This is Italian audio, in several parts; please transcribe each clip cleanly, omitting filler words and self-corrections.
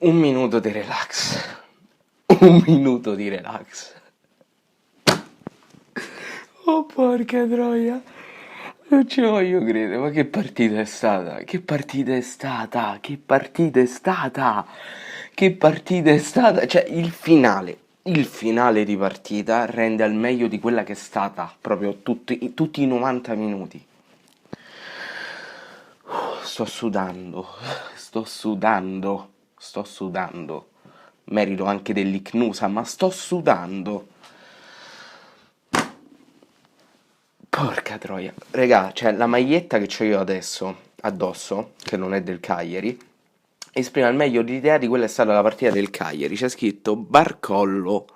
Un minuto di relax. Un minuto di relax. Oh porca troia. Non ci voglio credere, ma che partita è stata? Che partita è stata? Che partita è stata? Che partita è stata? Cioè, il finale di partita rende al meglio di quella che è stata proprio tutti i 90 minuti. Sto sudando, sto sudando, sto sudando. Merito anche dell'icnusa, ma sto sudando. Porca troia. Regà, cioè la maglietta che c'ho io adesso addosso, che non è del Cagliari, esprime al meglio l'idea di quella è stata la partita del Cagliari. C'è scritto barcollo,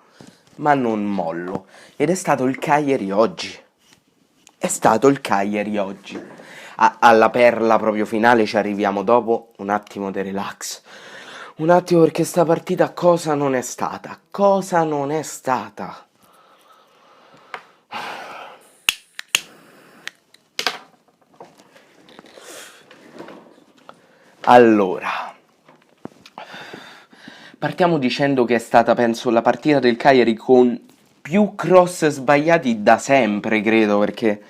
ma non mollo. Ed è stato il Cagliari oggi. È stato il Cagliari oggi. Alla perla proprio finale ci arriviamo dopo. Un attimo di relax. Un attimo perché sta partita cosa non è stata? Cosa non è stata? Allora, partiamo dicendo che è stata, penso, la partita del Cagliari con più cross sbagliati da sempre, credo, perché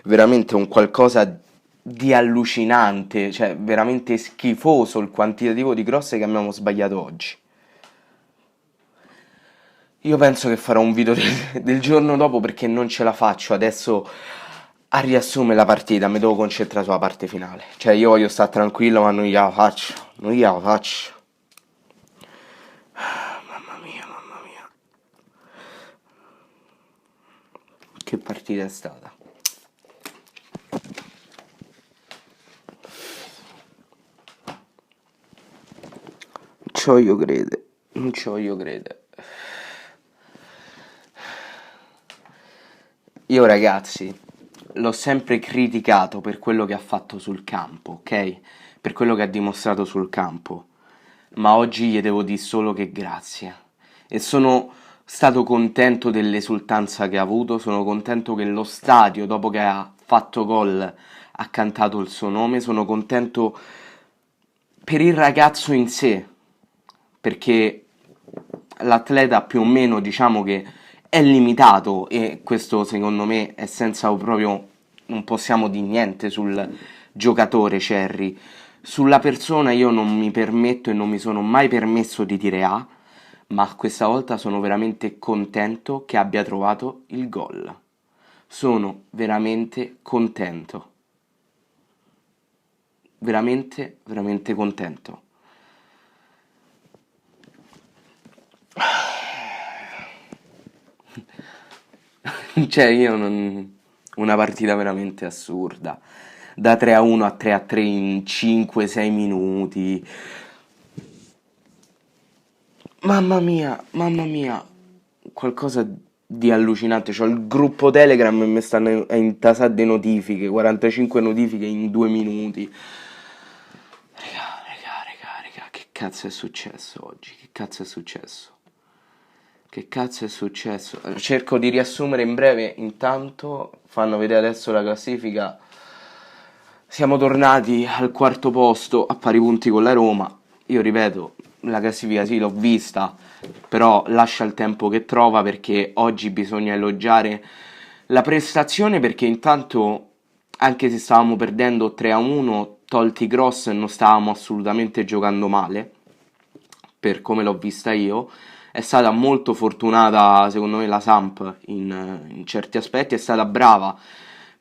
veramente un qualcosa di allucinante, cioè veramente schifoso il quantitativo di cross che abbiamo sbagliato oggi. Io penso che farò un video del giorno dopo perché non ce la faccio adesso a riassumere la partita, mi devo concentrare sulla parte finale. Cioè io voglio stare tranquillo ma non gliela faccio, non gliela faccio. Mamma mia, mamma mia. Che partita è stata? Non ci voglio credere, non ci voglio credere. Io ragazzi, l'ho sempre criticato per quello che ha fatto sul campo, ok? Per quello che ha dimostrato sul campo. Ma oggi gli devo dire solo che grazie. E sono stato contento dell'esultanza che ha avuto, sono contento che lo stadio, dopo che ha fatto gol, ha cantato il suo nome, sono contento per il ragazzo in sé, perché l'atleta più o meno diciamo che è limitato e questo secondo me è senza proprio non possiamo dire niente sul giocatore Cherry. Sulla persona io non mi permetto e non mi sono mai permesso di dire A, ma questa volta sono veramente contento che abbia trovato il gol. Sono veramente contento. Veramente, veramente contento. Cioè, io non... Una partita veramente assurda. Da 3-1 a 3-3 in 5-6 minuti. Mamma mia. Qualcosa di allucinante. C'ho il gruppo Telegram e mi stanno a intasare le notifiche. 45 notifiche in 2 minuti. Raga, che cazzo è successo oggi? Che cazzo è successo? Che cazzo è successo? Cerco di riassumere in breve, intanto fanno vedere adesso la classifica. Siamo tornati al quarto posto a pari punti con la Roma. Io ripeto, la classifica sì l'ho vista, però lascia il tempo che trova perché oggi bisogna elogiare la prestazione perché intanto anche se stavamo perdendo 3-1, tolti i cross non stavamo assolutamente giocando male, per come l'ho vista io. È stata molto fortunata secondo me la Samp in certi aspetti, è stata brava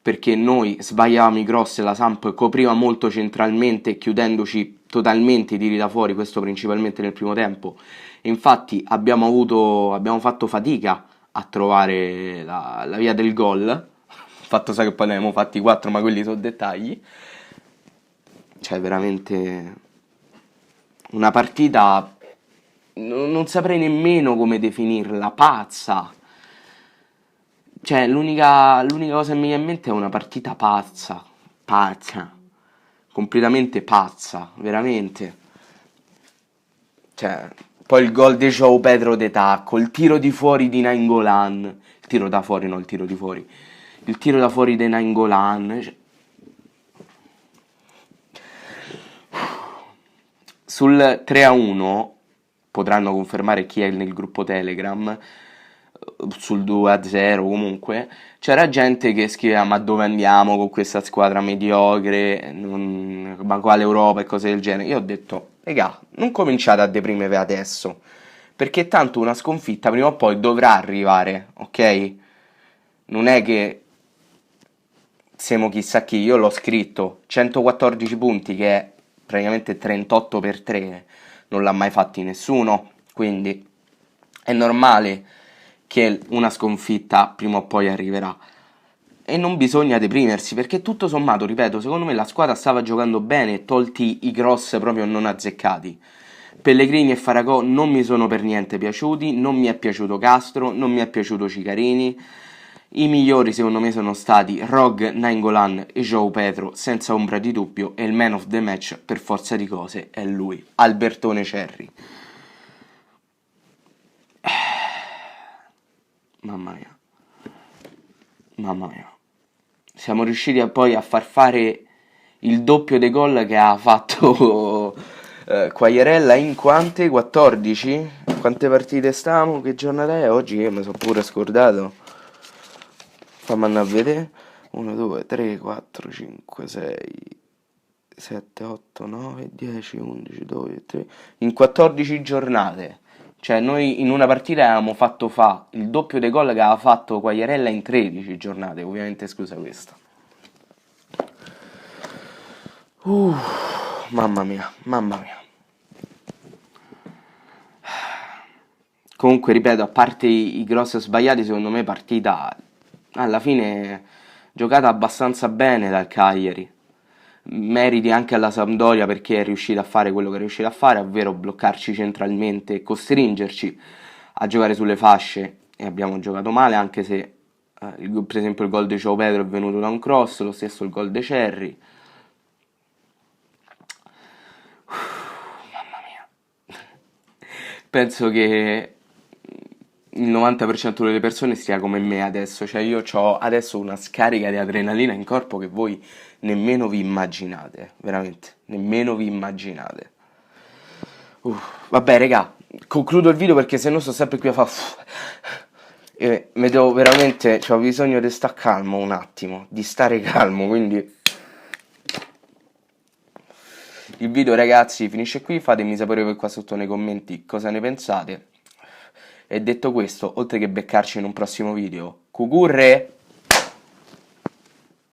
perché noi sbagliavamo i cross e la Samp copriva molto centralmente chiudendoci totalmente i tiri da fuori, questo principalmente nel primo tempo. E infatti abbiamo fatto fatica a trovare la via del gol. Fatto sa che poi ne abbiamo fatti 4, ma quelli sono dettagli. Cioè veramente una partita non saprei nemmeno come definirla, pazza. Cioè, l'unica cosa che mi viene in mente è una partita pazza. Pazza. Completamente pazza, veramente. Cioè, poi il gol di João Pedro de Tacco, il tiro di fuori di Nainggolan. Il tiro da fuori, no, il tiro di fuori. Il tiro da fuori di Nainggolan. Cioè, sul 3-1 potranno confermare chi è nel gruppo Telegram, sul 2-0 comunque, c'era gente che scriveva ma dove andiamo con questa squadra mediocre, ma quale Europa e cose del genere. Io ho detto, regà, non cominciate a deprimervi adesso, perché tanto una sconfitta prima o poi dovrà arrivare, ok? Non è che siamo chissà chi, io l'ho scritto, 114 punti che è praticamente 38 per 3, non l'ha mai fatti nessuno, quindi è normale che una sconfitta prima o poi arriverà. E non bisogna deprimersi, perché tutto sommato, ripeto, secondo me la squadra stava giocando bene, tolti i cross proprio non azzeccati. Pellegrini e Faragò non mi sono per niente piaciuti, non mi è piaciuto Castro, non mi è piaciuto Cicarini. I migliori secondo me sono stati Rog, Nainggolan e João Pedro, senza ombra di dubbio, e il man of the match per forza di cose è lui, Albertone Cerri. Mamma mia, mamma mia. Siamo riusciti poi a far fare il doppio dei gol che ha fatto Quagliarella in quante? 14? Quante partite stiamo? Che giornata è oggi? Io mi sono pure scordato. Fammi andare a vedere. 1, 2, 3, 4, 5, 6, 7, 8, 9, 10, 11, 12, 13. In 14 giornate. Cioè noi in una partita avevamo fatto il doppio dei gol che aveva fatto Quagliarella in 13 giornate, ovviamente esclusa questa. Mamma mia, mamma mia. Comunque, ripeto, a parte i grossi sbagliati, secondo me partita alla fine giocata abbastanza bene dal Cagliari. Meriti anche alla Sampdoria perché è riuscita a fare quello che è riuscita a fare, ovvero bloccarci centralmente e costringerci a giocare sulle fasce, e abbiamo giocato male, anche se per esempio il gol di João Pedro è venuto da un cross, lo stesso il gol di Cerri. Mamma mia. Penso che il 90% delle persone sia come me adesso, cioè io ho adesso una scarica di adrenalina in corpo che voi nemmeno vi immaginate, veramente, nemmeno vi immaginate. Vabbè, raga, concludo il video perché sennò sto sempre qui a fare. E mi devo veramente, ho bisogno di stare calmo un attimo, di stare calmo, quindi il video, ragazzi, finisce qui. Fatemi sapere voi qua sotto nei commenti cosa ne pensate. E detto questo, oltre che beccarci in un prossimo video, cucurre!